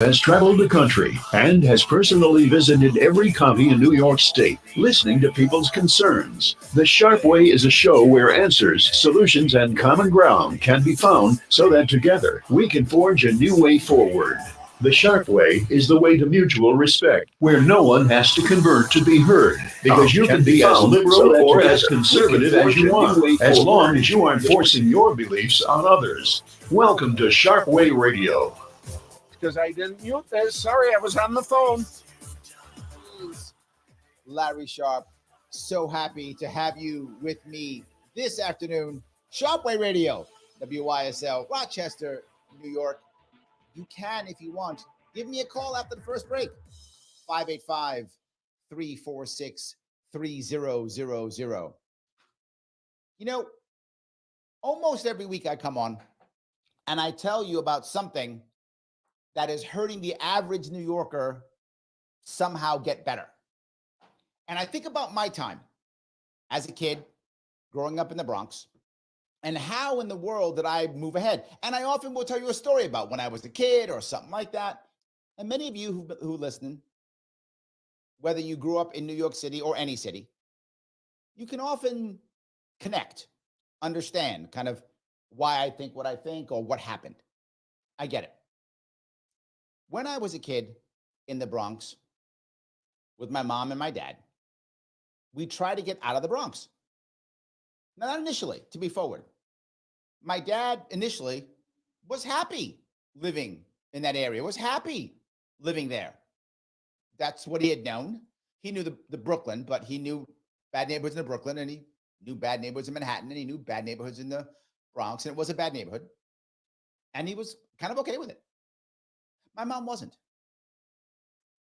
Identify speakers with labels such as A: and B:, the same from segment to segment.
A: has traveled the country and has personally visited every county in New York State, listening to people's concerns. The Sharpe Way is a show where answers, solutions, and common ground can be found so that together we can forge a new way forward. The Sharpe Way is the way to mutual respect, where no one has to convert to be heard, because you can be as liberal or as conservative as you want, as long as you aren't forcing your beliefs on others. Welcome to Sharpe Way Radio.
B: Because I didn't mute this. Sorry, I was on the phone.
C: Larry Sharpe, so happy to have you with me this afternoon. Sharpe Way Radio, WYSL, Rochester, New York. You can, if you want, give me a call after the first break. 585-346-3000. You know, almost every week I come on and I tell you about something that is hurting the average New Yorker somehow get better. And I think about my time as a kid growing up in the Bronx and how in the world did I move ahead. And I often will tell you a story about when I was a kid or something like that. And many of you who listen, whether you grew up in New York City or any city, you can often connect, understand kind of why I think what I think or what happened. I get it. When I was a kid in the Bronx with my mom and my dad, we tried to get out of the Bronx. Now, not initially, to be forward. My dad initially was happy living in that area, was happy living there. That's what he had known. He knew the Brooklyn, but he knew bad neighborhoods in the Brooklyn, and he knew bad neighborhoods in Manhattan, and he knew bad neighborhoods in the Bronx, and it was a bad neighborhood. And he was kind of okay with it. My mom wasn't.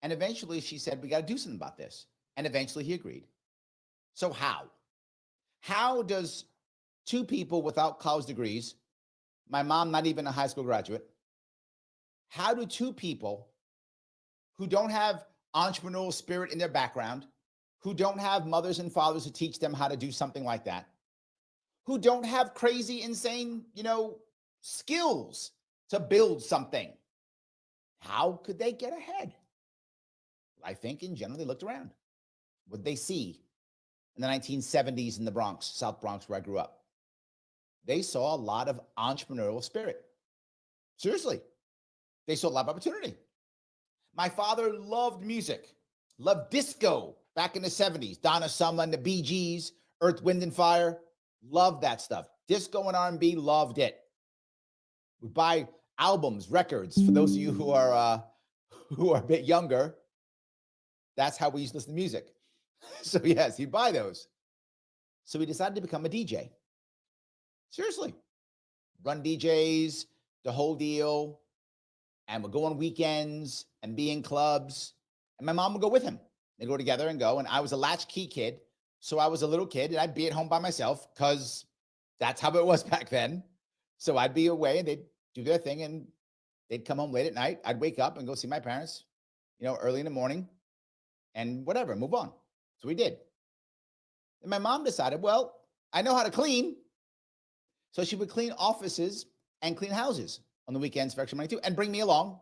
C: And eventually she said, we got to do something about this. And eventually he agreed. So how? How does two people without college degrees, my mom not even a high school graduate, how do two people who don't have entrepreneurial spirit in their background, who don't have mothers and fathers who teach them how to do something like that, who don't have crazy, insane, skills to build something, how could they get ahead? I think in general, they looked around. What did they see in the 1970s in the Bronx, South Bronx, where I grew up? They saw a lot of entrepreneurial spirit. Seriously, they saw a lot of opportunity. My father loved music, loved disco back in the 70s. Donna Summer and the Bee Gees, Earth, Wind and Fire, loved that stuff. Disco and R&B, loved it. Would buy albums, records. For those of you who are a bit younger, that's how we used to listen to music. So yes, he'd buy those. So he decided to become a DJ. Seriously, run DJs, the whole deal, and would go on weekends and be in clubs. And my mom would go with him. They'd go together and go. And I was a latchkey kid, so I was a little kid, and I'd be at home by myself because that's how it was back then. So I'd be away, and they'd do their thing, and they'd come home late at night. I'd wake up and go see my parents, early in the morning, and whatever, move on. So we did. And my mom decided, well, I know how to clean. So she would clean offices and clean houses on the weekends for extra money too, and bring me along.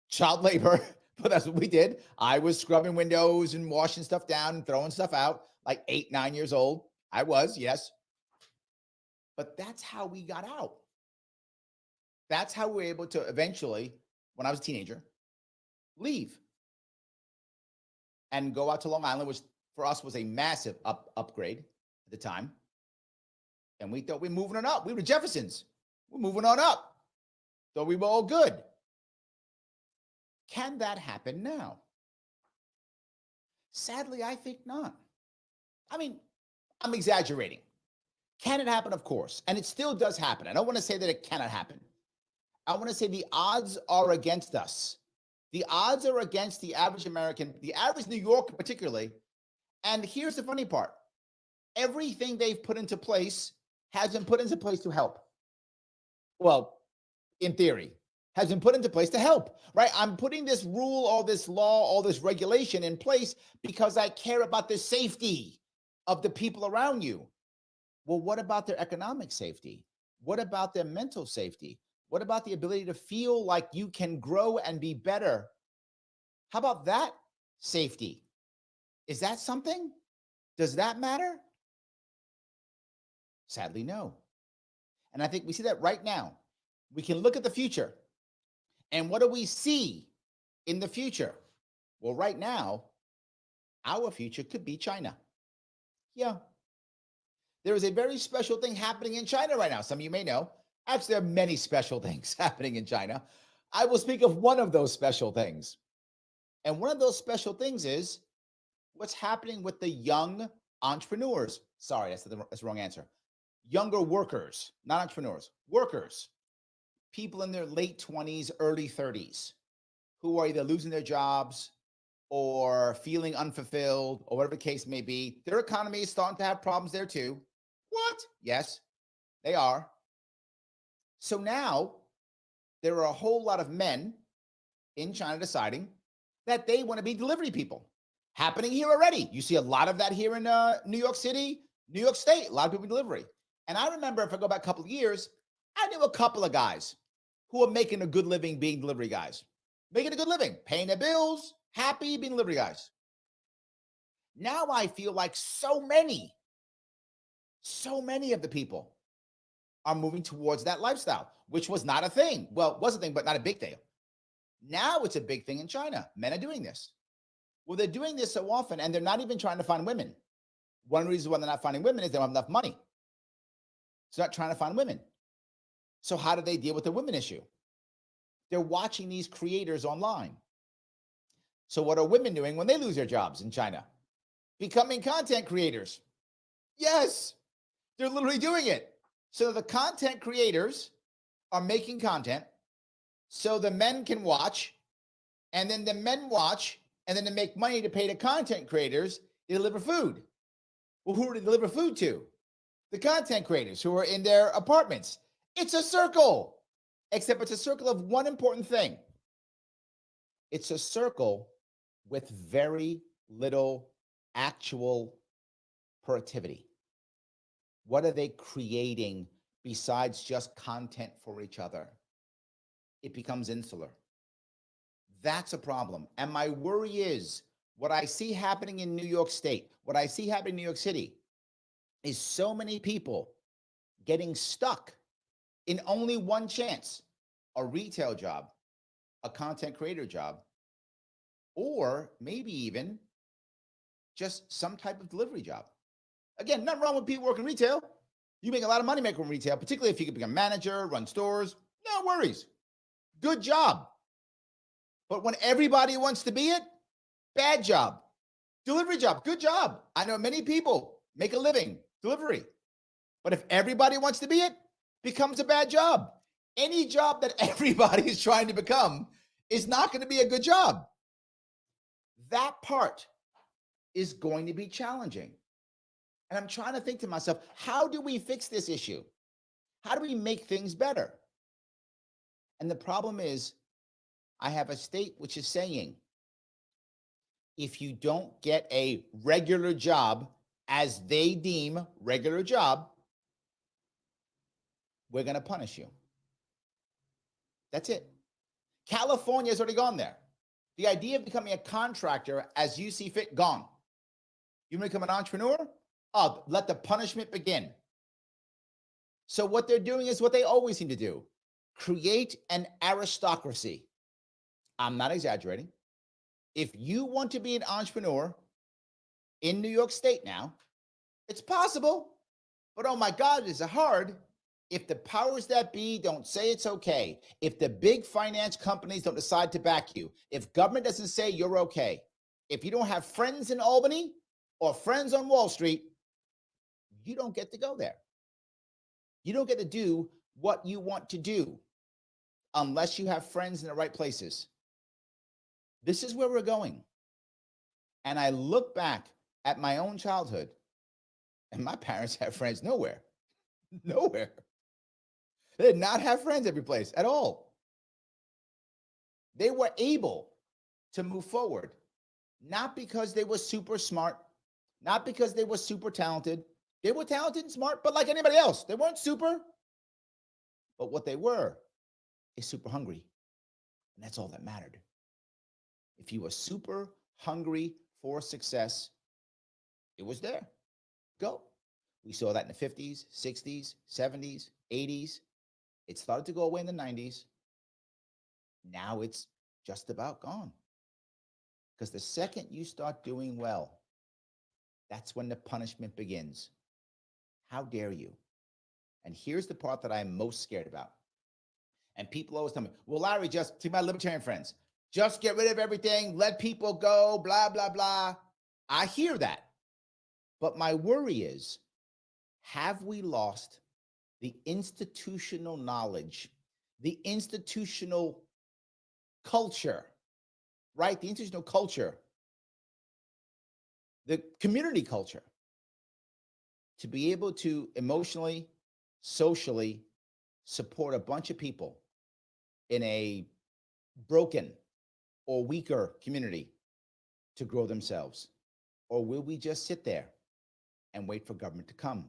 C: Child labor, but that's what we did. I was scrubbing windows and washing stuff down and throwing stuff out, like 8, 9 years old. I was, yes. But that's how we got out. That's how we were able to eventually, when I was a teenager, leave and go out to Long Island, which for us was a massive upgrade at the time. And we thought we were moving on up. We were Jeffersons. We're moving on up. Thought we were all good. Can that happen now? Sadly, I think not. I mean, I'm exaggerating. Can it happen? Of course. And it still does happen. I don't want to say that it cannot happen. I want to say the odds are against us. The odds are against the average American, the average New Yorker particularly. And here's the funny part. Everything they've put into place has been put into place to help. Well, in theory, has been put into place to help, right? I'm putting this rule, all this law, all this regulation in place because I care about the safety of the people around you. Well, what about their economic safety? What about their mental safety? What about the ability to feel like you can grow and be better? How about that safety? Is that something? Does that matter? Sadly, no. And I think we see that right now. We can look at the future. And what do we see in the future? Well, right now, our future could be China. Yeah. There is a very special thing happening in China right now. Some of you may know. Actually, there are many special things happening in China. I will speak of one of those special things. And one of those special things is what's happening with the young entrepreneurs. Sorry, that's the wrong answer. Younger workers, not entrepreneurs, workers, people in their late 20s, early 30s, who are either losing their jobs or feeling unfulfilled or whatever the case may be. Their economy is starting to have problems there too. What? Yes, they are. So now there are a whole lot of men in China deciding that they want to be delivery people. Happening here already. You see a lot of that here in New York City, New York State, a lot of people in delivery. And I remember if I go back a couple of years, I knew a couple of guys who were making a good living being delivery guys, making a good living, paying their bills, happy being delivery guys. Now I feel like so many of the people are moving towards that lifestyle, which was not a thing. Well, it was a thing, but not a big thing. Now it's a big thing in China. Men are doing this. Well, they're doing this so often, and they're not even trying to find women. One reason why they're not finding women is they don't have enough money. So they're not trying to find women. So how do they deal with the women issue? They're watching these creators online. So what are women doing when they lose their jobs in China? Becoming content creators. Yes, they're literally doing it. So the content creators are making content so the men can watch, and then the men watch, and then they make money to pay the content creators to deliver food. Well, who do they deliver food to? The content creators who are in their apartments. It's a circle, except it's a circle of one important thing. It's a circle with very little actual productivity. What are they creating besides just content for each other? It becomes insular. That's a problem. And my worry is what I see happening in New York State, what I see happening in New York City is so many people getting stuck in only one chance, a retail job, a content creator job, or maybe even just some type of delivery job. Again, nothing wrong with people working retail. You make a lot of money making retail, particularly if you can become a manager, run stores, no worries. Good job. But when everybody wants to be it, bad job. Delivery job, good job. I know many people make a living, delivery. But if everybody wants to be it, becomes a bad job. Any job that everybody is trying to become is not going to be a good job. That part is going to be challenging. And I'm trying to think to myself, how do we fix this issue? How do we make things better? And the problem is, I have a state which is saying, if you don't get a regular job as they deem regular job, we're going to punish you. That's it. California has already gone there. The idea of becoming a contractor as you see fit, gone. You want to become an entrepreneur? Oh, let the punishment begin. So what they're doing is what they always seem to do. Create an aristocracy. I'm not exaggerating. If you want to be an entrepreneur in New York State now, it's possible, but oh my God, is it hard if the powers that be don't say it's okay, if the big finance companies don't decide to back you, if government doesn't say you're okay, if you don't have friends in Albany or friends on Wall Street, you don't get to go there. You don't get to do what you want to do unless you have friends in the right places. This is where we're going. And I look back at my own childhood, and my parents had friends nowhere. Nowhere. They did not have friends every place at all. They were able to move forward, not because they were super smart, not because they were super talented. They were talented and smart, but like anybody else, they weren't super. But what they were is super hungry. And that's all that mattered. If you were super hungry for success, it was there. Go. We saw that in the 50s, 60s, 70s, 80s. It started to go away in the 90s. Now it's just about gone. Because the second you start doing well, that's when the punishment begins. How dare you? And here's the part that I'm most scared about. And people always tell me, well, Larry, just to my libertarian friends, just get rid of everything, let people go, blah, blah, blah. I hear that. But my worry is, have we lost the institutional knowledge, the institutional culture, right? The institutional culture, the community culture, to be able to emotionally, socially support a bunch of people in a broken or weaker community to grow themselves? Or will we just sit there and wait for government to come?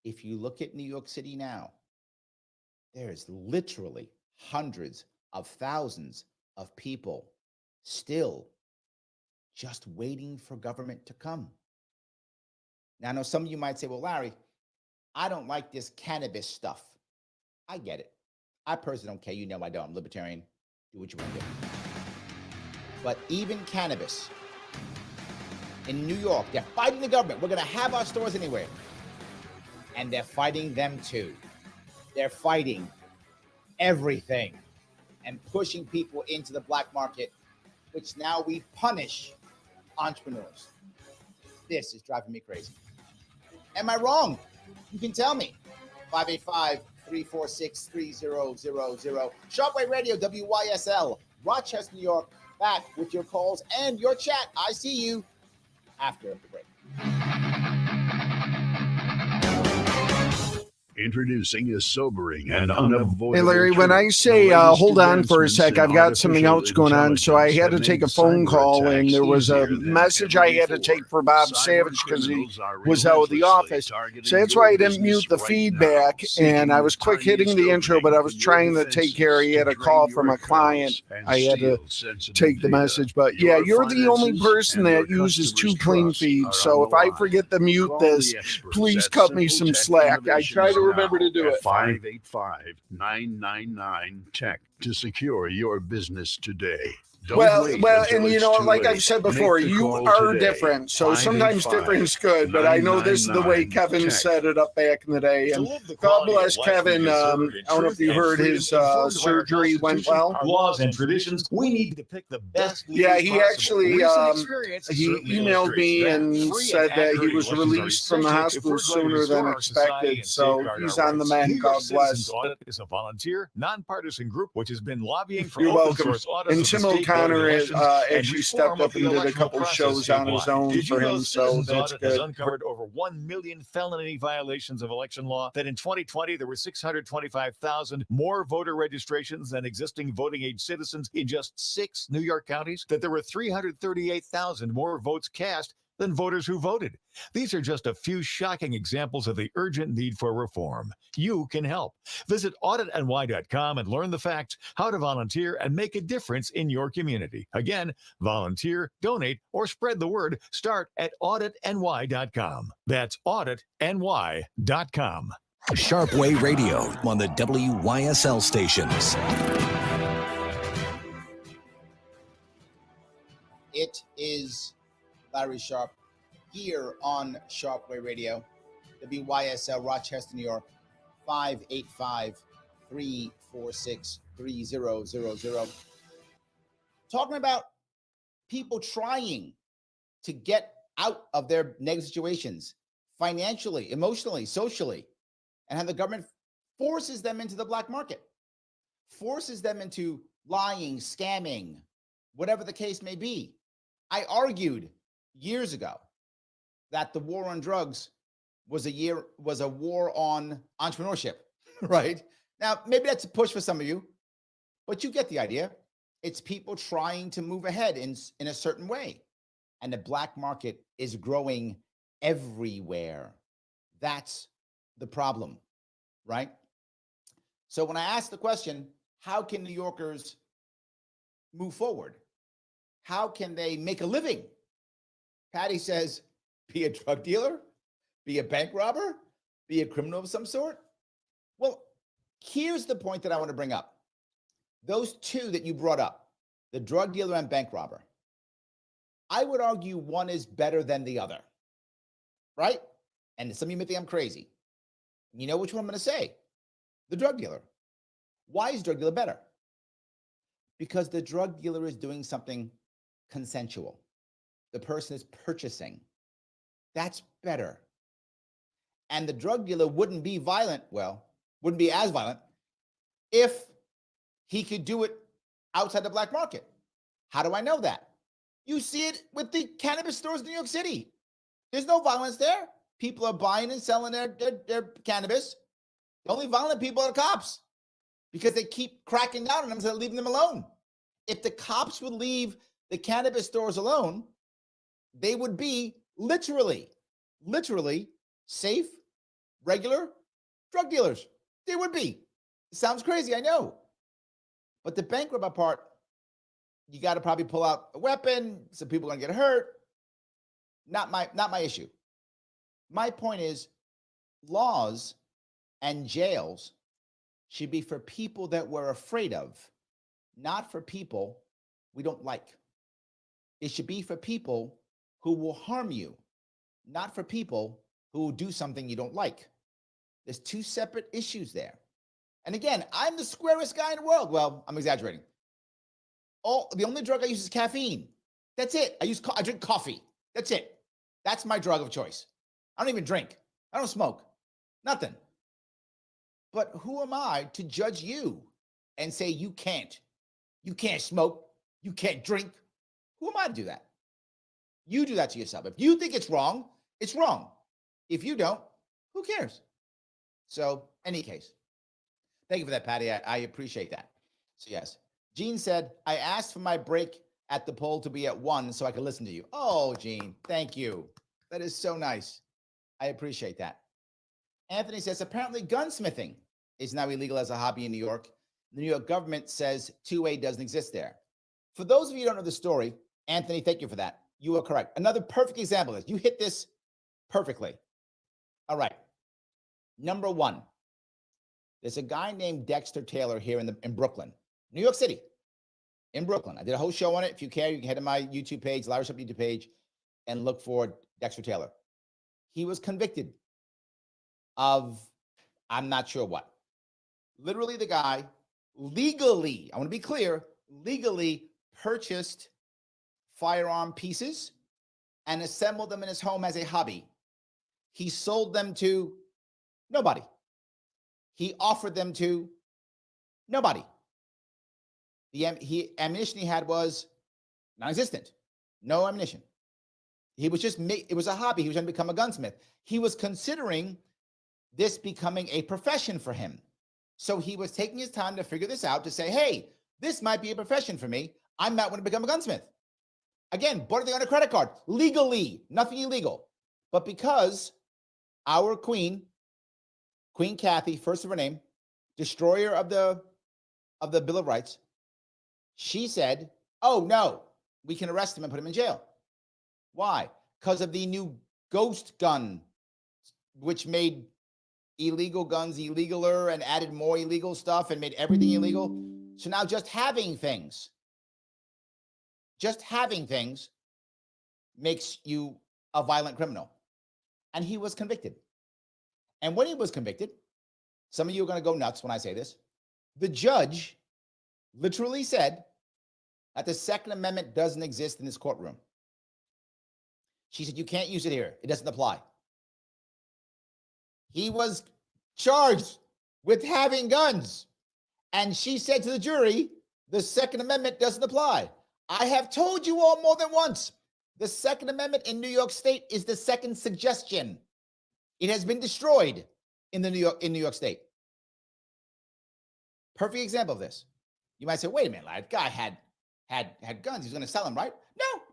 C: If you look at New York City now, there's literally hundreds of thousands of people still just waiting for government to come. Now, I know some of you might say, well, Larry, I don't like this cannabis stuff. I get it. I personally don't care. You know I don't. I'm libertarian. Do what you want to do. But even cannabis, in New York, they're fighting the government. We're going to have our stores anywhere. And they're fighting them too. They're fighting everything and pushing people into the black market, which now we punish entrepreneurs. This is driving me crazy. Am I wrong? You can tell me. 585-346-3000. Sharpe Way Radio, WYSL, Rochester, New York. Back with your calls and your chat. I see you after the break.
A: Introducing a sobering and unavoidable.
D: Hey, Larry, when I say hold on for a sec, I've got something else going on, so I had to take a phone call, and there was a message I had to take for Bob Savage because he was out of the office. So that's why I didn't mute the feedback, and I was quick hitting the intro, but I was trying to take care. He had a call from a client. I had to take the message. But yeah, you're the only person that uses two clean feeds, so if I forget to mute this, please cut me some slack. I try to remember to do it.
A: 585-999-TECH to secure your business today.
D: Well, and you know, like I've said before, you are different. So sometimes different is good, but I know this is the way Kevin set it up back in the day. And God bless Kevin. I don't know if you heard his surgery went well.
E: Laws and traditions. We need to pick the best.
D: Yeah, he actually he emailed me and said that he was released from the hospital sooner than expected. So he's on the mend. God bless.
E: Audit is a volunteer, nonpartisan group which has been lobbying for
D: You're
E: open
D: welcome.
E: source audits.
D: And Tim O'Connor actually stepped up and did a couple shows on his own for him, so that's good.
E: Has uncovered over 1 million felony violations of election law. That in 2020 there were 625,000 more voter registrations than existing voting age citizens in just 6 New York counties. That there were 338,000 more votes cast than voters who voted. These are just a few shocking examples of the urgent need for reform. You can help. Visit auditny.com and learn the facts, how to volunteer, and make a difference in your community. Again, volunteer, donate, or spread the word. Start at auditny.com. That's auditny.com.
F: Sharpe Way Radio on the WYSL stations.
C: It is Larry Sharpe here on Sharpe Way Radio, WYSL, Rochester, New York, 585-346-3000. Talking about people trying to get out of their negative situations financially, emotionally, socially, and how the government forces them into the black market, forces them into lying, scamming, whatever the case may be. I argued years ago that the war on drugs was a war on entrepreneurship, right? Now, maybe that's a push for some of you, but you get the idea. It's people trying to move ahead in a certain way. And the black market is growing everywhere. That's the problem, right? So when I ask the question, how can New Yorkers move forward? How can they make a living? Patty says, be a drug dealer, be a bank robber, be a criminal of some sort. Well, here's the point that I want to bring up. Those two that you brought up, the drug dealer and bank robber, I would argue one is better than the other, right? And some of you may think I'm crazy. You know which one I'm going to say? The drug dealer. Why is drug dealer better? Because the drug dealer is doing something consensual. The person is purchasing. That's better. And the drug dealer wouldn't be violent, wouldn't be as violent if he could do it outside the black market. How do I know that? You see it with the cannabis stores in New York City. There's no violence there. People are buying and selling their cannabis. The only violent people are the cops because they keep cracking down on them instead of leaving them alone. If the cops would leave the cannabis stores alone, they would be literally safe, regular drug dealers. They would be. It sounds crazy, I know. But the bank robber part, you got to probably pull out a weapon. Some people are going to get hurt. Not my issue. My point is, laws and jails should be for people that we're afraid of, not for people we don't like. It should be for people who will harm you, not for people who will do something you don't like. There's two separate issues there. And again, I'm the squarest guy in the world. Well, I'm exaggerating. The only drug I use is caffeine. That's it. I drink coffee. That's it. That's my drug of choice. I don't even drink. I don't smoke. Nothing. But who am I to judge you and say you can't smoke, you can't drink? Who am I to do that? You do that to yourself. If you think it's wrong, it's wrong. If you don't, who cares? So, any case, thank you for that, Patty. I appreciate that. So, yes. Gene said, I asked for my break at the poll to be at 1 so I could listen to you. Oh, Gene, thank you. That is so nice. I appreciate that. Anthony says, apparently gunsmithing is now illegal as a hobby in New York. The New York government says 2A doesn't exist there. For those of you who don't know the story, Anthony, thank you for that. You are correct. Another perfect example of this. You hit this perfectly. All right. Number one, there's a guy named Dexter Taylor here in Brooklyn, New York City, in Brooklyn. I did a whole show on it. If you care, you can head to my YouTube page, Larry Sharpe YouTube page, and look for Dexter Taylor. He was convicted of, I'm not sure what. Literally, the guy legally, I want to be clear, legally purchased firearm pieces and assembled them in his home as a hobby. He sold them to nobody. He offered them to nobody. The ammunition he had was non-existent. No ammunition. He was just, it was a hobby. He was going to become a gunsmith. He was considering this becoming a profession for him. So he was taking his time to figure this out, to say, hey, this might be a profession for me. I might want to become a gunsmith. Again, bought it on a credit card, legally, nothing illegal. But because our Queen Kathy, first of her name, destroyer of the Bill of Rights, she said, oh no, we can arrest him and put him in jail. Why? Because of the new ghost gun, which made illegal guns illegaler and added more illegal stuff and made everything illegal. So now just having things makes you a violent criminal. And he was convicted. And when he was convicted, some of you are going to go nuts when I say this, the judge literally said that the Second Amendment doesn't exist in this courtroom. She said, you can't use it here. It doesn't apply. He was charged with having guns. And she said to the jury, the Second Amendment doesn't apply. I have told you all more than once, the Second Amendment in New York State is the second suggestion. It has been destroyed in New York State. Perfect example of this. You might say, wait a minute, that guy had guns. He's going to sell them, right?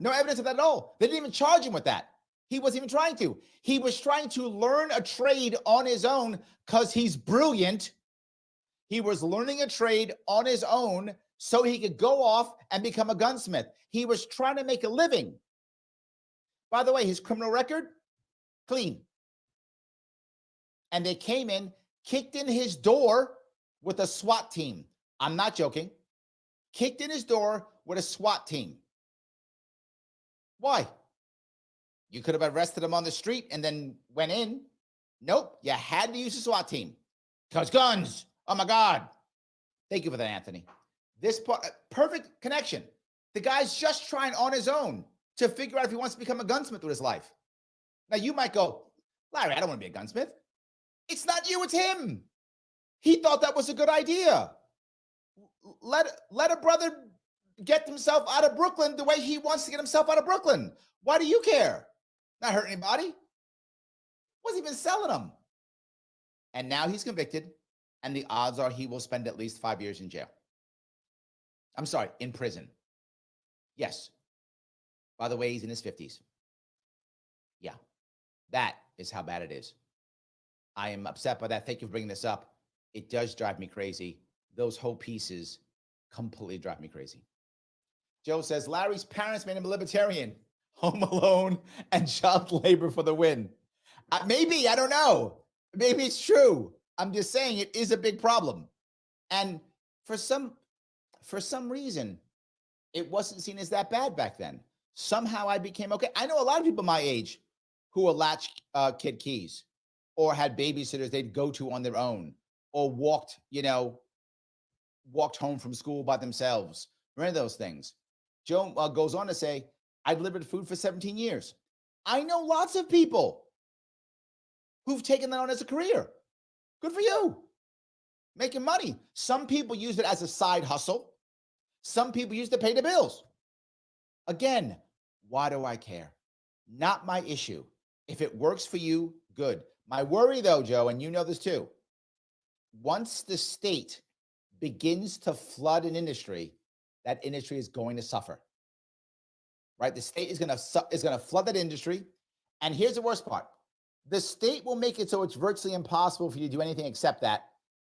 C: No evidence of that at all. They didn't even charge him with that. He wasn't even trying to. He was trying to learn a trade on his own because he's brilliant. He was learning a trade on his own so he could go off and become a gunsmith. He was trying to make a living. By the way, his criminal record, clean. And they came in, kicked in his door with a SWAT team. I'm not joking. Kicked in his door with a SWAT team. Why? You could have arrested him on the street and then went in. Nope, you had to use a SWAT team. Because guns. Oh my God. Thank you for that, Anthony. This perfect connection. The guy's just trying on his own to figure out if he wants to become a gunsmith with his life. Now you might go, Larry, I don't want to be a gunsmith. It's not you, it's him. He thought that was a good idea. Let a brother get himself out of Brooklyn the way he wants to get himself out of Brooklyn. Why do you care? Not hurt anybody. Wasn't even selling them. And now he's convicted, and the odds are he will spend at least 5 years in jail. I'm sorry, in prison. Yes. By the way, he's in his 50s. Yeah, that is how bad it is. I am upset by that. Thank you for bringing this up. It does drive me crazy. Those whole pieces completely drive me crazy. Joe says, Larry's parents made him a libertarian. Home Alone and child labor for the win. Maybe, I don't know. Maybe it's true. I'm just saying it is a big problem. And for some reason, it wasn't seen as that bad back then. Somehow I became okay. I know a lot of people my age who were latch kid keys or had babysitters they'd go to on their own or walked home from school by themselves. Remember those things. Joe goes on to say, I delivered food for 17 years. I know lots of people who've taken that on as a career. Good for you. Making money. Some people use it as a side hustle. Some people use it to pay the bills. Again, why do I care? Not my issue. If it works for you, good. My worry though, Joe, and you know this too, once the state begins to flood an industry, that industry is going to suffer. Right? The state is going to flood that industry. And here's the worst part. The state will make it so it's virtually impossible for you to do anything except that.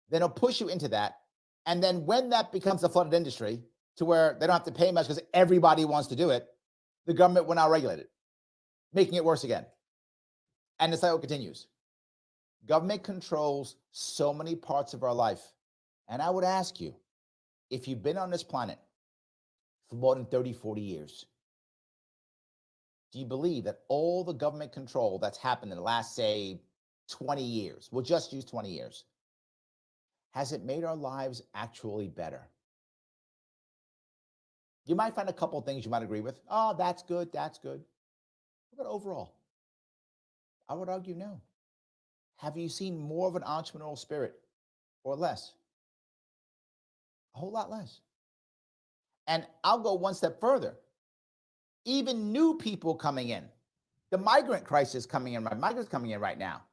C: Then it'll push you into that. And then when that becomes a flooded industry to where they don't have to pay much because everybody wants to do it, the government will now regulate it, making it worse again. And the cycle continues. Government controls so many parts of our life. And I would ask you, if you've been on this planet for more than 30, 40 years, do you believe that all the government control that's happened in the last, say, 20 years, we'll just use 20 years, has it made our lives actually better? You might find a couple of things you might agree with. Oh, that's good, that's good. What about overall? I would argue no. Have you seen more of an entrepreneurial spirit or less? A whole lot less. And I'll go one step further. Even new people coming in, the migrant crisis coming in, migrants coming in right now.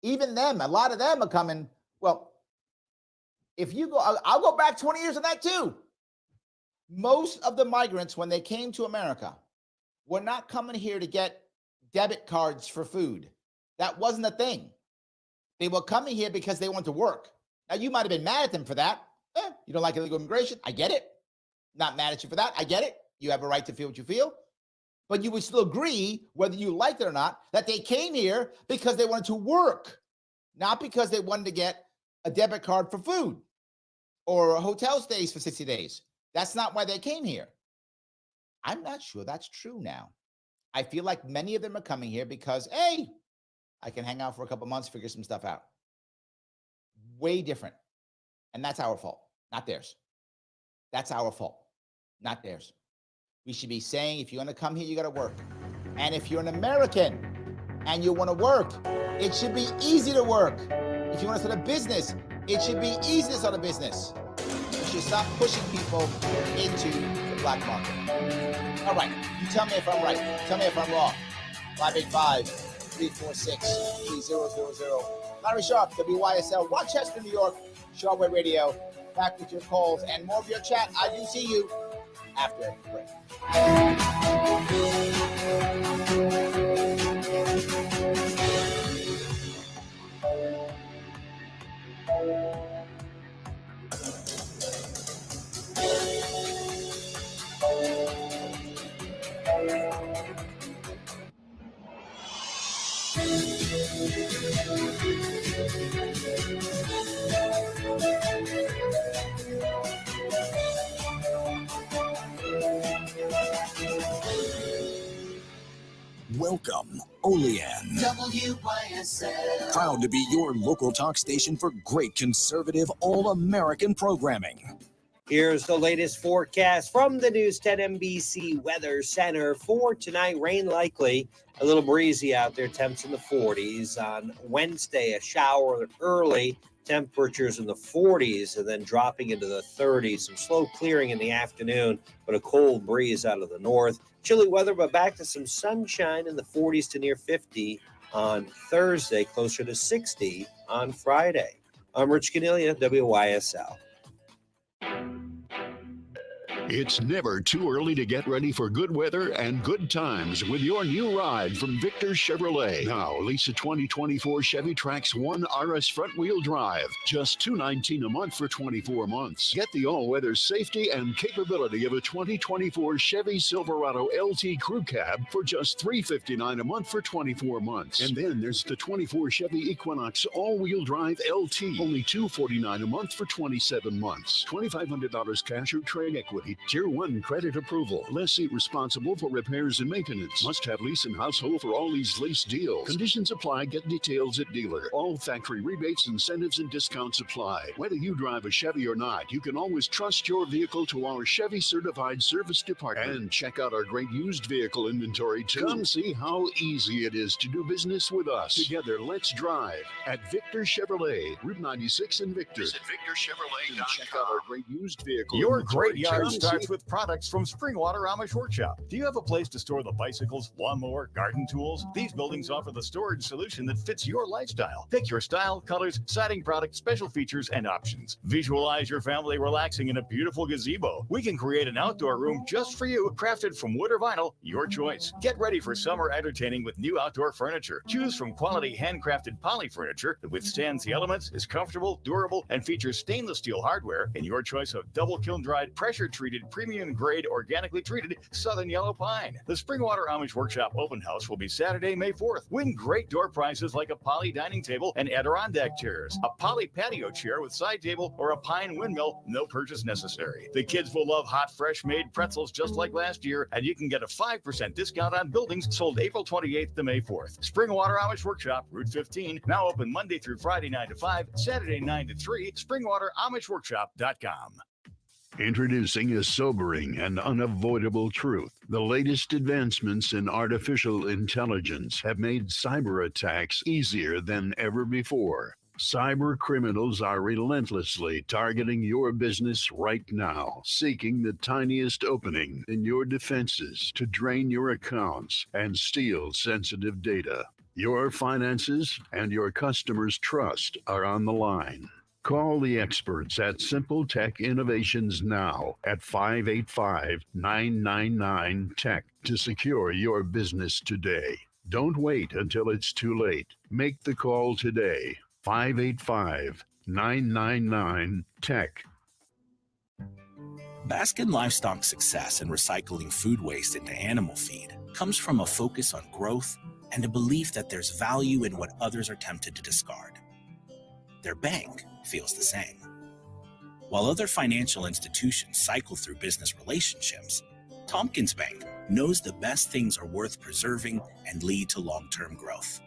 C: Even them, a lot of them are coming. Well, if you go, I'll go back 20 years on that too. Most of the migrants, when they came to America, were not coming here to get debit cards for food. That wasn't a thing. They were coming here because they want to work. Now, you might have been mad at them for that. You don't like illegal immigration. I get it. Not mad at you for that. I get it. You have a right to feel what you feel. But you would still agree, whether you liked it or not, that they came here because they wanted to work, not because they wanted to get a debit card for food or hotel stays for 60 days. That's not why they came here. I'm not sure that's true now. I feel like many of them are coming here because, hey, I can hang out for a couple months, figure some stuff out. Way different. And that's our fault, not theirs. That's our fault, not theirs. We should be saying, if you want to come here, you got to work. And if you're an American and you want to work, it should be easy to work. If you want to start a business, it should be easy to start a business. You should stop pushing people into the black market. All right, you tell me if I'm right. Tell me if I'm wrong. 585-346-3000. Larry Sharpe, WYSL, Rochester, New York, Sharpe Way Radio. Back with your calls and more of your chat. I do see you after the break.
F: Welcome, Olean. WYSL. Proud to be your local talk station for great conservative all-American programming.
G: Here's the latest forecast from the News 10 NBC Weather Center. For tonight, rain likely, a little breezy out there, temps in the 40s. On Wednesday, a shower early, temperatures in the 40s, and then dropping into the 30s. Some slow clearing in the afternoon, but a cold breeze out of the north. Chilly weather, but back to some sunshine in the 40s to near 50 on Thursday, closer to 60 on Friday. I'm Rich Cornelia, WYSL.
A: It's never too early to get ready for good weather and good times with your new ride from Victor Chevrolet. Now, lease a 2024 Chevy Trax 1 RS front-wheel drive. Just $219 a month for 24 months. Get the all-weather safety and capability of a 2024 Chevy Silverado LT Crew Cab for just $359 a month for 24 months. And then there's the 24 Chevy Equinox all-wheel drive LT. Only $249 a month for 27 months. $2,500 cash or trade equity. Tier 1 credit approval. Lessee responsible for repairs and maintenance. Must have lease and household for all these lease deals. Conditions apply. Get details at dealer. All factory rebates, incentives, and discounts apply. Whether you drive a Chevy or not, you can always trust your vehicle to our Chevy Certified Service Department. And check out our great used vehicle inventory, too. Come see how easy it is to do business with us. Together, let's drive at Victor Chevrolet, Route 96 in Victor. Visit VictorChevrolet.com. Check out our great used vehicle
E: Your
A: inventory.
E: great yard starts with products from Springwater Amish Workshop. Do you have a place to store the bicycles, lawnmower, garden tools? These buildings offer the storage solution that fits your lifestyle. Pick your style, colors, siding products, special features, and options. Visualize your family relaxing in a beautiful gazebo. We can create an outdoor room just for you, crafted from wood or vinyl, your choice. Get ready for summer entertaining with new outdoor furniture. Choose from quality handcrafted poly furniture that withstands the elements, is comfortable, durable, and features stainless steel hardware in your choice of double kiln dried, pressure treated, premium grade, organically treated Southern Yellow Pine. The Springwater Amish Workshop Open House will be Saturday, May 4th. Win great door prizes like a poly dining table and Adirondack chairs, a poly patio chair with side table, or a pine windmill, no purchase necessary. The kids will love hot, fresh made pretzels just like last year, and you can get a 5% discount on buildings sold April 28th to May 4th. Springwater Amish Workshop, Route 15, now open Monday through Friday 9 to 5, Saturday 9 to 3, SpringwaterAmishWorkshop.com.
A: Introducing a sobering and unavoidable truth. The latest advancements in artificial intelligence have made cyber attacks easier than ever before. Cyber criminals are relentlessly targeting your business right now, seeking the tiniest opening in your defenses to drain your accounts and steal sensitive data. Your finances and your customers' trust are on the line. Call the experts at Simple Tech Innovations now at 585-999-TECH to secure your business today. Don't wait until it's too late. Make the call today. 585-999-TECH.
F: Baskin Livestock's success in recycling food waste into animal feed comes from a focus on growth and a belief that there's value in what others are tempted to discard. Their bank feels the same. While other financial institutions cycle through business relationships, Tompkins Bank knows the best things are worth preserving and lead to long-term growth.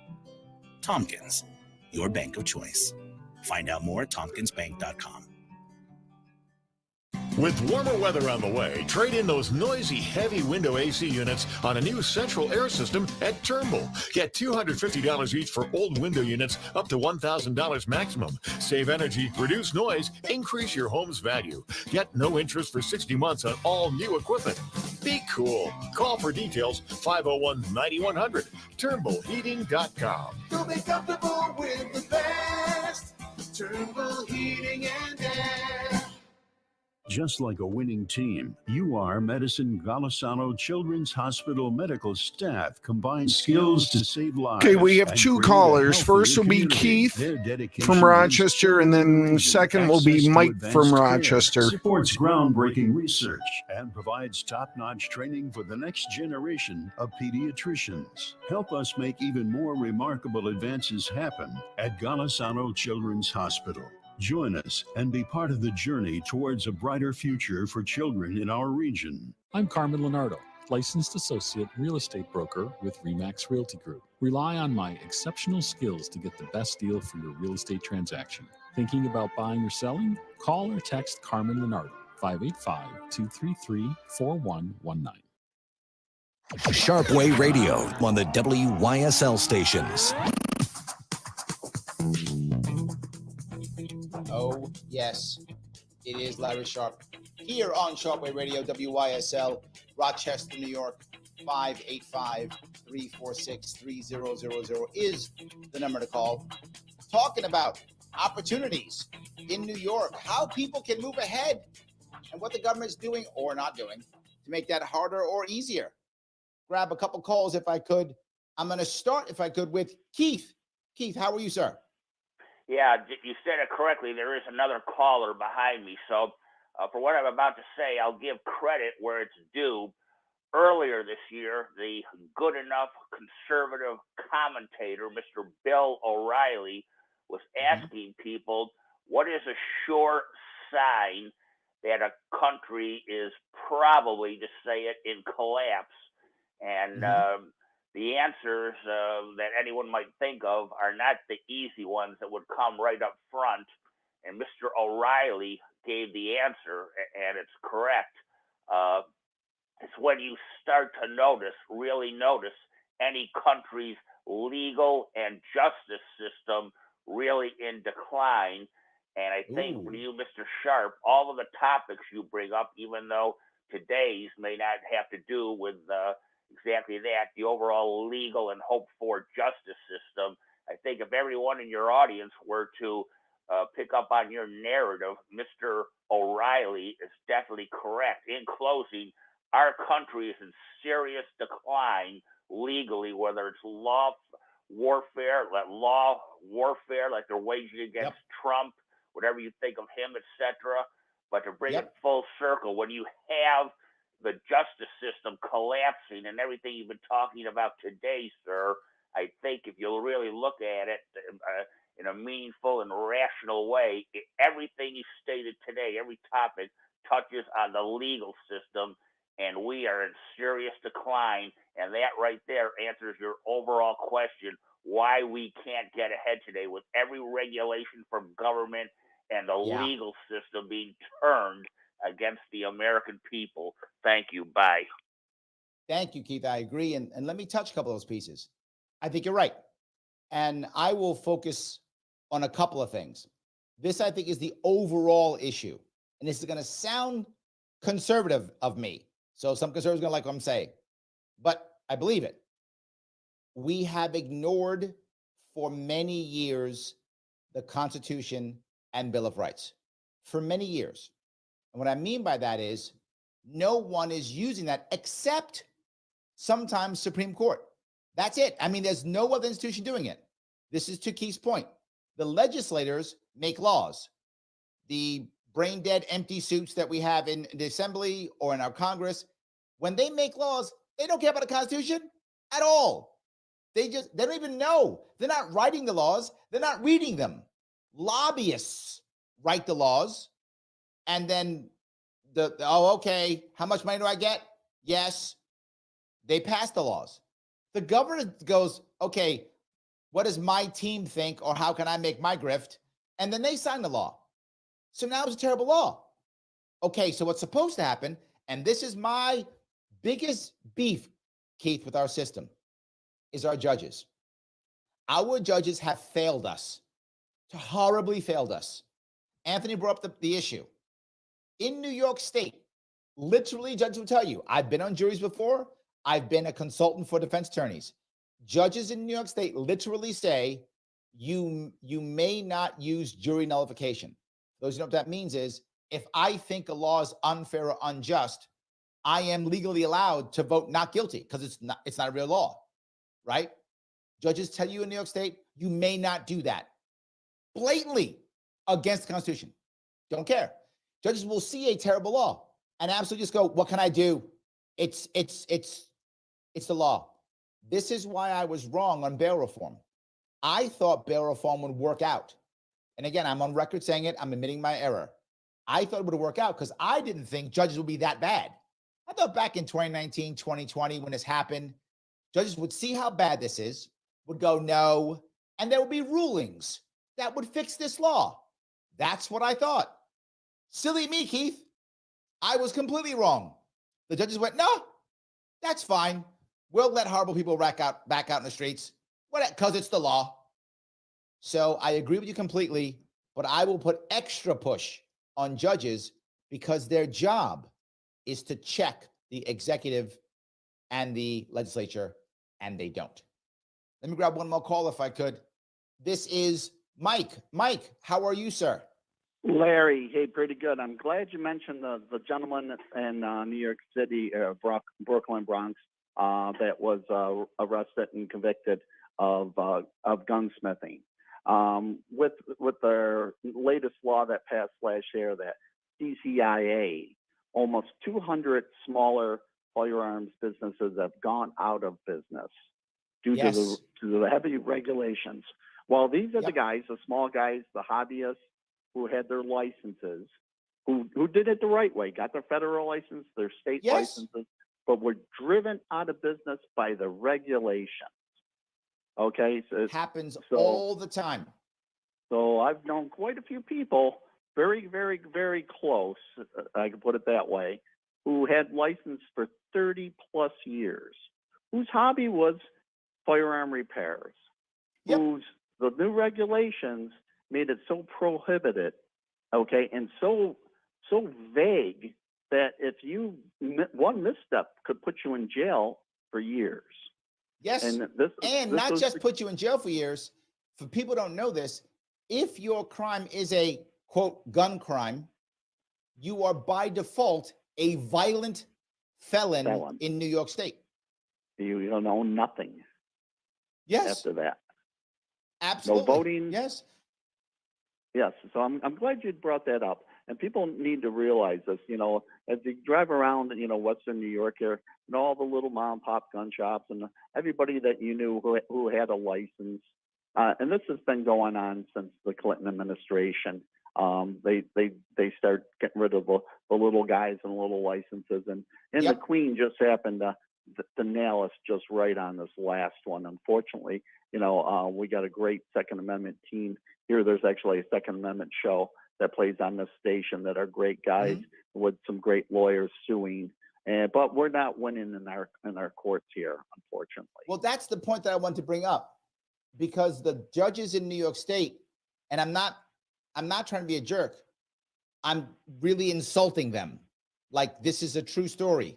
F: Tompkins, your bank of choice. Find out more at tompkinsbank.com.
E: With warmer weather on the way, trade in those noisy, heavy window AC units on a new central air system at Turnbull. Get $250 each for old window units, up to $1,000 maximum. Save energy, reduce noise, increase your home's value. Get no interest for 60 months on all new equipment. Be cool. Call for details, 501-9100, TurnbullHeating.com.
B: You'll be comfortable with the best. Turnbull Heating and Air.
A: Just like a winning team, Medicine Golisano Children's Hospital medical staff combine skills to save lives.
D: Okay, we have two callers. First will be Keith from Rochester, and then second will be Mike from Rochester.
A: Supports groundbreaking research and provides top-notch training for the next generation of pediatricians. Help us make even more remarkable advances happen at Golisano Children's Hospital. Join us and be part of the journey towards a brighter future for children in our region.
H: I'm Carmen Leonardo, licensed associate real estate broker with RE/MAX Realty Group. Rely on my exceptional skills to get the best deal for your real estate transaction. Thinking about buying or selling? Call or text Carmen Leonardo, 585-233-4119.
I: Sharpe Way Radio on the WYSL stations.
C: Oh, yes, it is Larry Sharpe here on Sharpe Way Radio, WYSL, Rochester, New York. 585-346-3000 is the number to call. Talking about opportunities in New York, how people can move ahead, and what the government's doing or not doing to make that harder or easier. Grab a couple calls if I could. I'm going to start, if I could, with Keith. Keith, how are you, sir?
J: Yeah, you said it correctly. There is another caller behind me. So for what I'm about to say, I'll give credit where it's due. Earlier this year, the good enough conservative commentator, Mr. Bill O'Reilly, was asking people, what is a sure sign that a country is probably, to say it, in collapse? And the answers that anyone might think of are not the easy ones that would come right up front. And Mr. O'Reilly gave the answer, and it's correct. It's when you start to really notice any country's legal and justice system really in decline. And I think for you, Mr. Sharpe, all of the topics you bring up, even though today's may not have to do with exactly that, the overall legal and hoped for justice system. I think if everyone in your audience were to pick up on your narrative, Mr. O'Reilly is definitely correct. In closing, our country is in serious decline legally, whether it's law warfare like they're waging against Trump, whatever you think of him, etc. But to bring it full circle, when you have the justice system collapsing and everything you've been talking about today, sir, I think if you'll really look at it in a meaningful and rational way, everything you stated today, every topic touches on the legal system, and we are in serious decline. And that right there answers your overall question, why we can't get ahead today with every regulation from government and the legal system being turned against the American people. Thank you. Bye.
C: Thank you, Keith. I agree. And let me touch a couple of those pieces. I think you're right. And I will focus on a couple of things. This, I think, is the overall issue. And this is going to sound conservative of me. So some conservatives are going to like what I'm saying. But I believe it. We have ignored for many years the Constitution and Bill of Rights. For many years. And what I mean by that is no one is using that except sometimes Supreme Court. That's it. I mean, there's no other institution doing it. This is to Keith's point. The legislators make laws. The brain dead, empty suits that we have in the Assembly or in our Congress, when they make laws, they don't care about the Constitution at all. They don't even know. They're not writing the laws. They're not reading them. Lobbyists write the laws. And then okay, how much money do I get? Yes. They pass the laws. The governor goes, okay, what does my team think, or how can I make my grift? And then they sign the law. So now it's a terrible law. Okay, so what's supposed to happen, and this is my biggest beef, Keith, with our system, is our judges. Our judges have failed us, horribly failed us. Anthony brought up the issue. In New York State, literally, judges will tell you, I've been on juries before. I've been a consultant for defense attorneys. Judges in New York State literally say, you may not use jury nullification. Those who know what that means is if I think a law is unfair or unjust, I am legally allowed to vote not guilty because it's not a real law, right? Judges tell you in New York State, you may not do that. Blatantly against the Constitution. Don't care. Judges will see a terrible law and absolutely just go, what can I do? It's the law. This is why I was wrong on bail reform. I thought bail reform would work out. And again, I'm on record saying it. I'm admitting my error. I thought it would work out because I didn't think judges would be that bad. I thought back in 2019, 2020, when this happened, judges would see how bad this is, would go, no, and there would be rulings that would fix this law. That's what I thought. Silly me, Keith. I was completely wrong. The judges went, no, that's fine. We'll let horrible people back out in the streets because it's the law. So I agree with you completely, but I will put extra push on judges because their job is to check the executive and the legislature, and they don't. Let me grab one more call if I could. This is Mike. Mike, how are you, sir?
K: Larry, hey, pretty good. I'm glad you mentioned the gentleman in New York City, Brooklyn, Bronx, that was arrested and convicted of gunsmithing. With their latest law that passed last year, that CCIA, almost 200 smaller firearms businesses have gone out of business due to the heavy regulations. Well, these are the guys, the small guys, the hobbyists who had their licenses, who did it the right way, got their federal license, their state licenses, but were driven out of business by the regulations. Okay, so
C: it happens all the time.
K: So I've known quite a few people, very, very, very close, I can put it that way, who had license for 30 plus years, whose hobby was firearm repairs, whose the new regulations made it so prohibited, okay, and so vague that if you one misstep could put you in jail for years.
C: Yes, and not just put you in jail for years. For people who don't know this, if your crime is a, quote, gun crime, you are by default a violent felon in New York State.
K: You don't own nothing.
C: Yes.
K: After that.
C: Absolutely.
K: No voting.
C: Yes.
K: Yes. So I'm glad you brought that up. And people need to realize this, as you drive around, Western New York here, and all the little mom and pop gun shops and everybody that you knew who had a license. And this has been going on since the Clinton administration. They start getting rid of the little guys and little licenses. And the Queen just happened to nail us just right on this last one. Unfortunately, we got a great Second Amendment team here. There's actually a Second Amendment show that plays on this station that are great guys with some great lawyers suing. But we're not winning in our courts here, unfortunately.
C: Well, that's the point that I want to bring up, because the judges in New York State, and I'm not trying to be a jerk, I'm really insulting them. Like, this is a true story.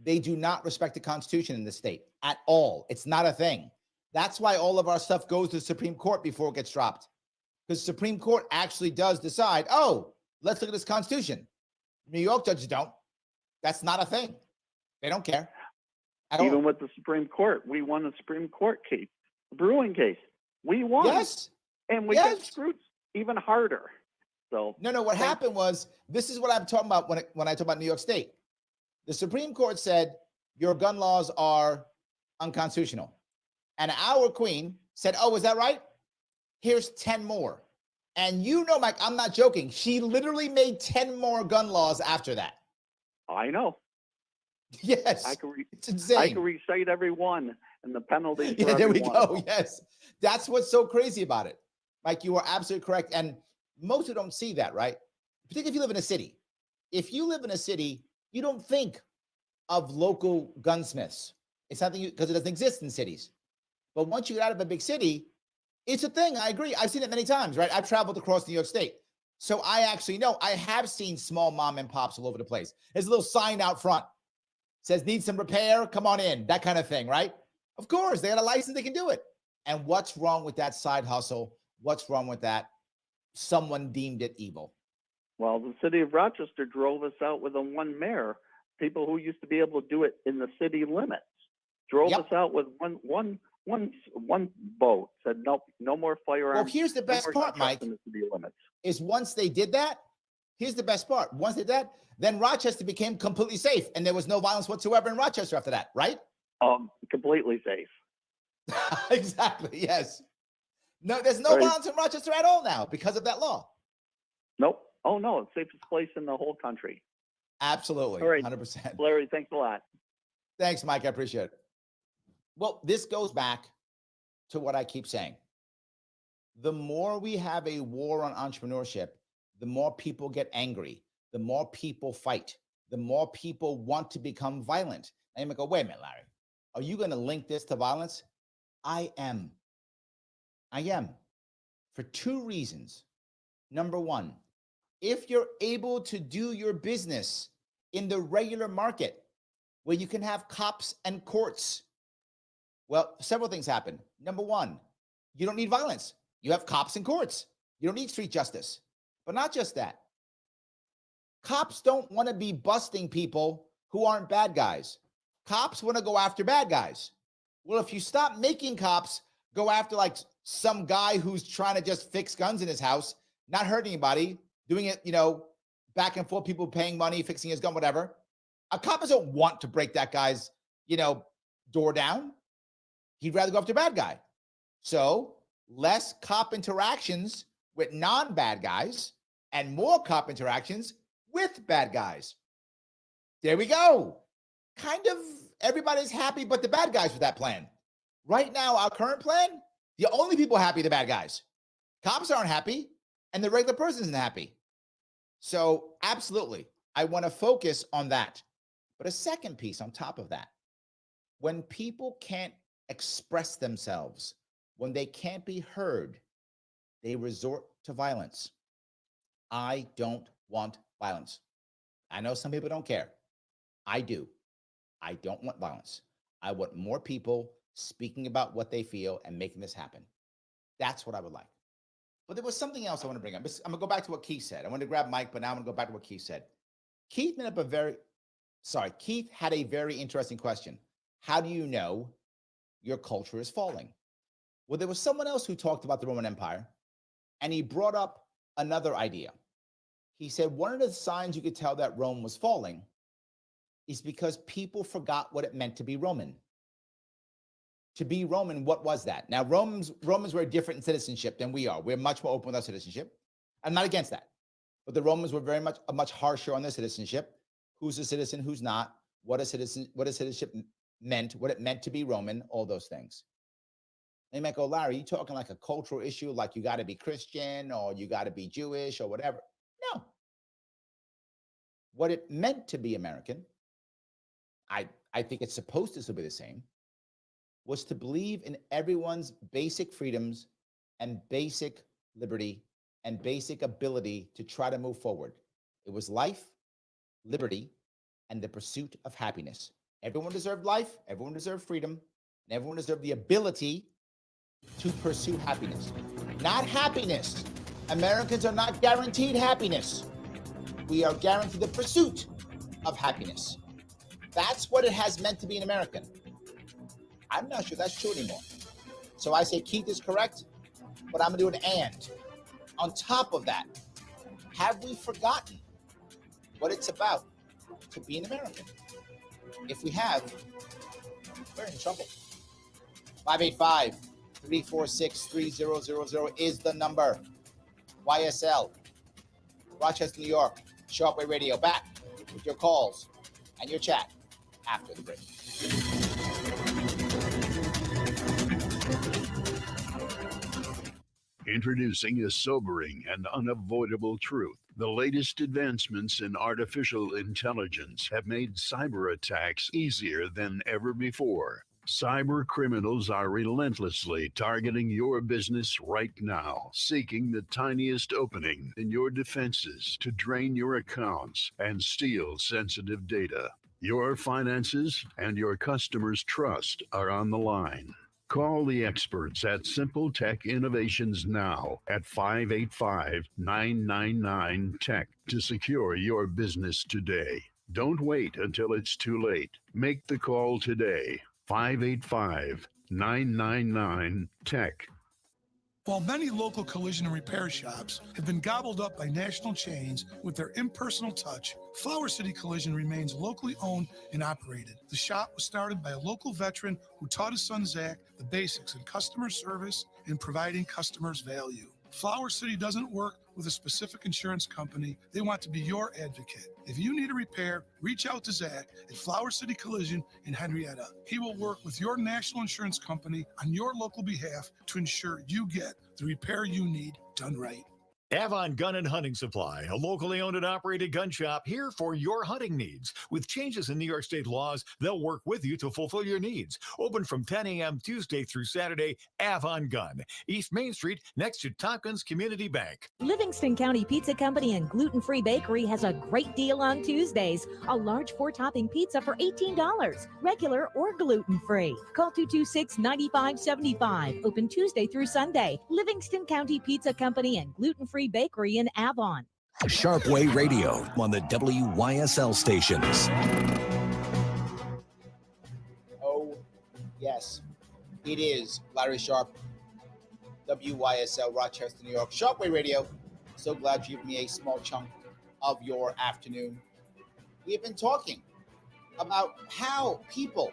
C: They do not respect the Constitution in this state at all. It's not a thing. That's why all of our stuff goes to the Supreme Court before it gets dropped. Because the Supreme Court actually does decide, oh, let's look at this Constitution. New York judges don't. That's not a thing. They don't care.
K: Even with the Supreme Court, we won the Supreme Court case, the Brewing case. We won.
C: Yes.
K: And we got screwed even harder. So
C: No, what happened was, this is what I'm talking about when I talk about New York State. The Supreme Court said your gun laws are unconstitutional. And our Queen said, oh, is that right? Here's 10 more. And Mike, I'm not joking. She literally made 10 more gun laws after that.
K: I know.
C: Yes. It's insane.
K: I can recite every one and the penalties for
C: there
K: every
C: we
K: one.
C: go. Yes. That's what's so crazy about it. Mike, you are absolutely correct. And most who don't see that, right? Particularly if you live in a city. If you live in a city, you don't think of local gunsmiths. It's something because it doesn't exist in cities. But once you get out of a big city, it's a thing. I agree. I've seen it many times, right? I've traveled across New York State. So I actually know. I have seen small mom and pops all over the place. There's a little sign out front. Says, need some repair? Come on in. That kind of thing, right? Of course, they got a license. They can do it. And what's wrong with that side hustle? What's wrong with that? Someone deemed it evil.
K: Well, the city of Rochester drove us out with a one mayor. People who used to be able to do it in the city limits drove us out with one boat. Said no more firearms.
C: Well, here's the best part, Mike.
K: In the city limits.
C: Is once they did that, here's the best part. Once they did that, then Rochester became completely safe, and there was no violence whatsoever in Rochester after that, right?
K: Completely safe.
C: Exactly. Yes. No, there's no violence in Rochester at all now because of that law.
K: Nope. Oh no, it's the safest place in the whole country.
C: Absolutely.
K: All right.
C: 100%.
K: Larry, thanks a lot.
C: Thanks, Mike. I appreciate it. Well, this goes back to what I keep saying. The more we have a war on entrepreneurship, the more people get angry, the more people fight, the more people want to become violent. And you go, wait a minute, Larry, are you going to link this to violence? I am. For two reasons. Number one, if you're able to do your business in the regular market where you can have cops and courts, well, several things happen. Number one, you don't need violence. You have cops and courts. You don't need street justice. But not just that. Cops don't want to be busting people who aren't bad guys. Cops want to go after bad guys. Well, if you stop making cops go after like some guy who's trying to just fix guns in his house, not hurt anybody, doing it, back and forth, people paying money, fixing his gun, whatever. A cop doesn't want to break that guy's, door down. He'd rather go after a bad guy. So less cop interactions with non-bad guys and more cop interactions with bad guys. There we go. Kind of everybody's happy but the bad guys with that plan. Right now, our current plan, the only people happy are the bad guys. Cops aren't happy and the regular person isn't happy. So absolutely, I want to focus on that. But a second piece on top of that, when people can't express themselves, when they can't be heard, they resort to violence. I don't want violence. I know some people don't care. I do. I don't want violence. I want more people speaking about what they feel and making this happen. That's what I would like. But there was something else I want to bring up. I'm going to go back to what Keith said. I wanted to grab Mike, but now I'm going to go back to what Keith said. Keith had a very interesting question. How do you know your culture is falling? Well, there was someone else who talked about the Roman Empire, and he brought up another idea. He said one of the signs you could tell that Rome was falling is because people forgot what it meant to be Roman. To be Roman, what was that? Now, Romans were different in citizenship than we are. We're much more open with our citizenship. I'm not against that. But the Romans were very much harsher on their citizenship. Who's a citizen, who's not, what a citizenship meant, what it meant to be Roman, all those things. And you might go, Larry, you talking like a cultural issue, like you got to be Christian or you got to be Jewish or whatever. No. What it meant to be American, I think it's supposed to still be the same, was to believe in everyone's basic freedoms and basic liberty and basic ability to try to move forward. It was life, liberty, and the pursuit of happiness. Everyone deserved life, everyone deserved freedom, and everyone deserved the ability to pursue happiness. Not happiness. Americans are not guaranteed happiness. We are guaranteed the pursuit of happiness. That's what it has meant to be an American. I'm not sure that's true anymore. So I say Keith is correct, but I'm going to do an and. On top of that, have we forgotten what it's about to be an American? If we have, we're in trouble. 585-346-3000 is the number. YSL, Rochester, New York, Sharpe Way Radio. Back with your calls and your chat after the break.
A: Introducing a sobering and unavoidable truth. The latest advancements in artificial intelligence have made cyber attacks easier than ever before. Cyber criminals are relentlessly targeting your business right now, seeking the tiniest opening in your defenses to drain your accounts and steal sensitive data. Your finances and your customers' trust are on the line. Call the experts at Simple Tech Innovations now at 585-999-TECH to secure your business today. Don't wait until it's too late. Make the call today. 585-999-TECH.
L: While many local collision and repair shops have been gobbled up by national chains with their impersonal touch, Flower City Collision remains locally owned and operated. The shop was started by a local veteran who taught his son Zach the basics in customer service and providing customers value. Flower City doesn't work with a specific insurance company. They want to be your advocate. If you need a repair, reach out to Zach at Flower City Collision in Henrietta. He will work with your national insurance company on your local behalf to ensure you get the repair you need done right.
E: Avon Gun and Hunting Supply, a locally owned and operated gun shop here for your hunting needs. With changes in New York State laws, they'll work with you to fulfill your needs. Open from 10 a.m. Tuesday through Saturday, Avon Gun, East Main Street, next to Tompkins Community Bank.
M: Livingston County Pizza Company and Gluten-Free Bakery has a great deal on Tuesdays. A large 4-topping pizza for $18, regular or gluten-free. Call 226-9575. Open Tuesday through Sunday. Livingston County Pizza Company and Gluten-Free Bakery in Avon.
I: Sharpe Way Radio on the WYSL stations.
C: Oh, yes. It is Larry Sharpe, WYSL, Rochester, New York. Sharpe Way Radio. So glad you gave me a small chunk of your afternoon. We have been talking about how people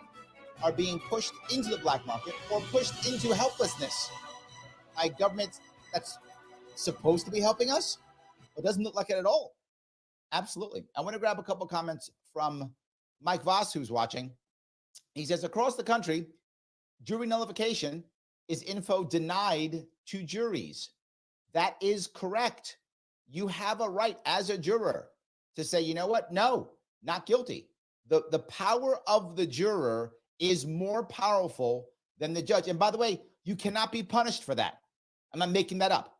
C: are being pushed into the black market or pushed into helplessness by governments that's supposed to be helping us, but doesn't look like it at all. Absolutely. I want to grab a couple comments from Mike Voss, who's watching. He says, across the country, jury nullification is info denied to juries. That is correct. You have a right as a juror to say, you know what? No, not guilty. The power of the juror is more powerful than the judge. And by the way, you cannot be punished for that. I'm not making that up.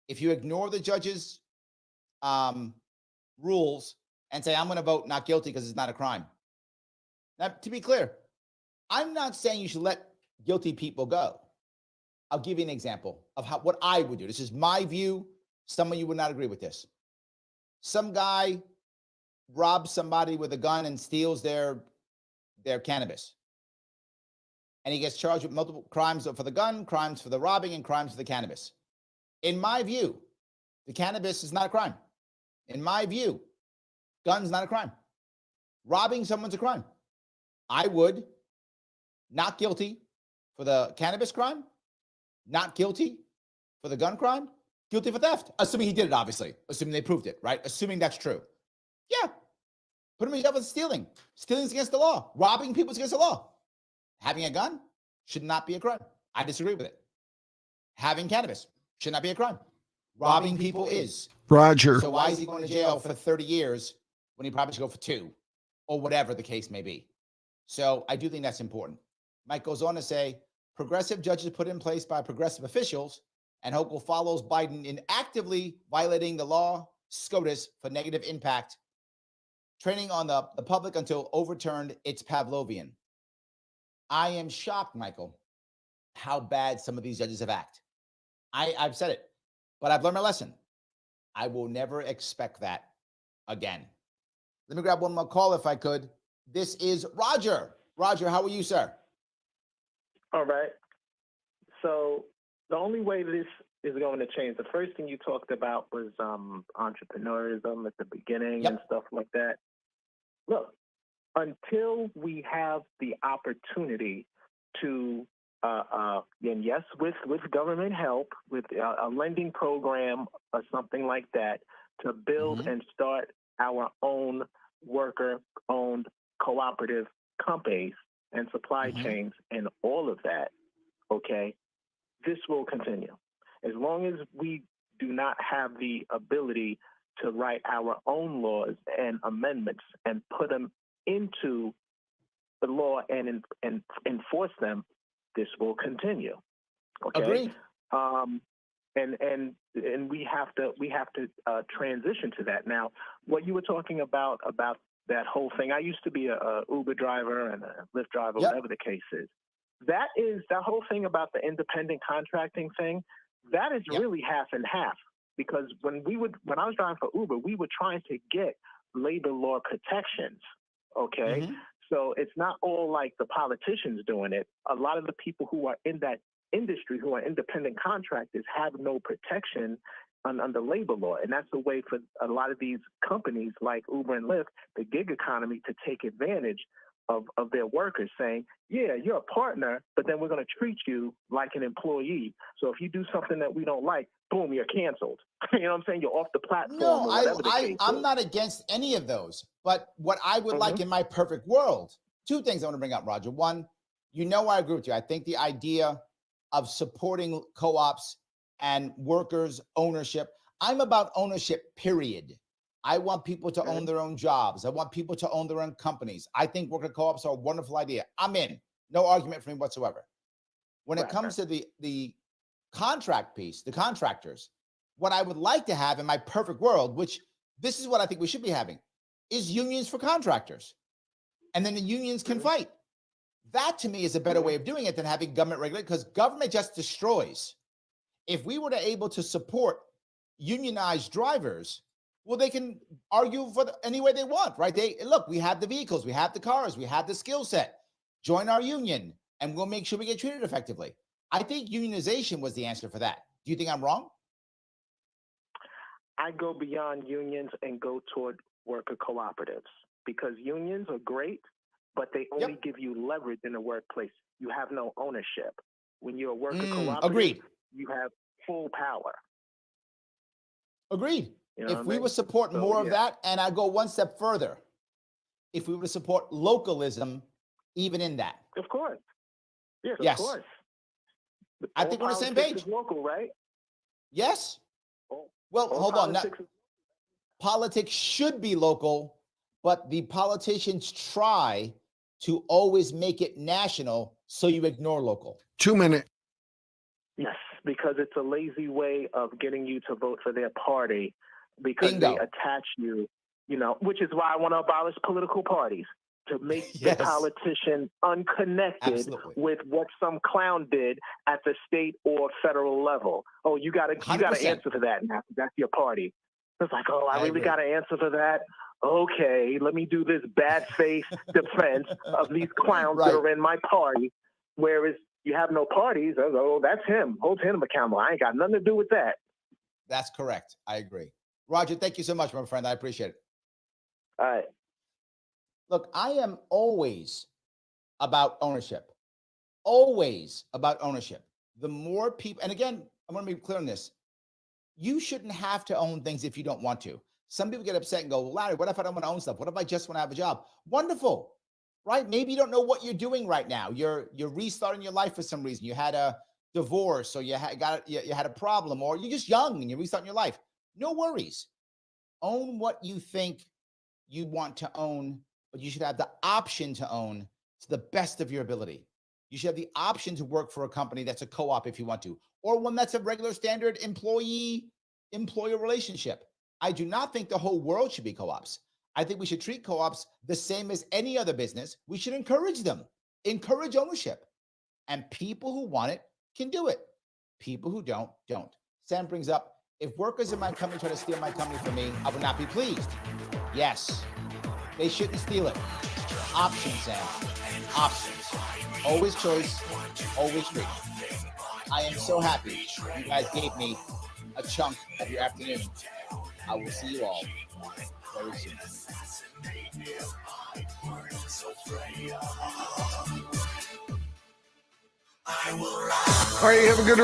C: If you ignore the judge's rules and say, I'm going to vote not guilty because it's not a crime. Now, to be clear, I'm not saying you should let guilty people go. I'll give you an example of what I would do. This is my view. Some of you would not agree with this. Some guy robs somebody with a gun and steals their cannabis. And he gets charged with multiple crimes for the gun, crimes for the robbing, and crimes for the cannabis. In my view, the cannabis is not a crime. In my view, gun's not a crime. Robbing someone's a crime. I would not guilty for the cannabis crime, not guilty for the gun crime, guilty for theft. Assuming he did it, obviously. Assuming they proved it, right? Assuming that's true. Yeah. Put him in jail for stealing. Stealing is against the law. Robbing people is against the law. Having a gun should not be a crime. I disagree with it. Having cannabis should not be a crime. Robbing people is.
D: Roger.
C: So why is he going to jail for 30 years when he probably should go for 2 or whatever the case may be? So I do think that's important. Mike goes on to say, progressive judges put in place by progressive officials and Hochul follows Biden in actively violating the law SCOTUS for negative impact, training on the public until overturned. It's Pavlovian. I am shocked, Michael, how bad some of these judges have acted. I've said it, but I've learned my lesson. I will never expect that again. Let me grab one more call if I could. This is Roger. Roger, how are you, sir?
N: All right. So the only way this is going to change, the first thing you talked about was entrepreneurism at the beginning and stuff like that. Look, until we have the opportunity to and yes, with government help, with a lending program or something like that, to build and start our own worker-owned cooperative companies and supply chains and all of that, okay, this will continue. As long as we do not have the ability to write our own laws and amendments and put them into the law and enforce them, this will continue. Okay.
C: Agreed.
N: And we have to transition to that. Now, what you were talking about that whole thing, I used to be a Uber driver and a Lyft driver, whatever the case is. that whole thing about the independent contracting thing, that is really half and half. Because when I was driving for Uber, we were trying to get labor law protections. Okay.
C: Mm-hmm.
N: So it's not all like the politicians doing it. A lot of the people who are in that industry, who are independent contractors, have no protection under labor law. And that's a way for a lot of these companies like Uber and Lyft, the gig economy, to take advantage of their workers, saying, yeah, you're a partner, but then we're going to treat you like an employee. So if you do something that we don't like, boom, you're canceled. You know what I'm saying? You're off the platform.
C: No, I'm not against any of those. But what I would like in my perfect world, two things I want to bring up, Roger. One, I agree with you. I think the idea of supporting co-ops and workers' ownership, I'm about ownership, period. I want people to own their own jobs. I want people to own their own companies. I think worker co-ops are a wonderful idea. I'm in. No argument for me whatsoever. When it comes to the contract piece, the contractors, what I would like to have in my perfect world, which this is what I think we should be having, is unions for contractors. And then the unions can fight. That to me is a better way of doing it than having government regulate, because government just destroys. If we were able to support unionized drivers, well, they can argue for any way they want, right? Look, we have the vehicles, we have the cars, we have the skill set. Join our union, and we'll make sure we get treated effectively. I think unionization was the answer for that. Do you think I'm wrong?
N: I go beyond unions and go toward worker cooperatives, because unions are great, but they only give you leverage in the workplace. You have no ownership. When you're a worker cooperative, you have full power.
C: Agreed. If we would support more of that, and I go one step further, if we would support localism, even in that.
N: Of course. Yes, of course.
C: I think we're on the same page.
N: Is local, right?
C: Yes. Well, hold on. Now, politics should be local, but the politicians try to always make it national, so you ignore local.
D: 2 minutes.
N: Yes, because it's a lazy way of getting you to vote for their party, because they attach you, which is why I want to abolish political parties, to make the politician unconnected with what some clown did at the state or federal level. Oh, you got to answer for that, and that's your party. It's like, oh, I really got to answer for that. Okay, let me do this bad faith defense of these clowns that are in my party. Whereas you have no parties, oh, that's him. Hold him accountable. I ain't got nothing to do with that.
C: That's correct. I agree. Roger, thank you so much, my friend. I appreciate it.
N: All right.
C: Look, I am always about ownership. Always about ownership. The more people, and again, I'm going to be clear on this. You shouldn't have to own things if you don't want to. Some people get upset and go, well, Larry, what if I don't want to own stuff? What if I just want to have a job? Wonderful, right? Maybe you don't know what you're doing right now. You're restarting your life for some reason. You had a divorce, or you had a problem, or you're just young and you're restarting your life. No worries. Own what you think you want to own, but you should have the option to own to the best of your ability. You should have the option to work for a company that's a co-op if you want to, or one that's a regular standard employee-employer relationship. I do not think the whole world should be co-ops. I think we should treat co-ops the same as any other business. We should encourage them, encourage ownership. And people who want it can do it. People who don't. Sam brings up, if workers in my company try to steal my company from me, I would not be pleased. Yes, they shouldn't steal it. Options, Sam. Options. Always choice, always freedom. I am so happy you guys gave me a chunk of your afternoon. I will see you all very soon.
D: All right, have a good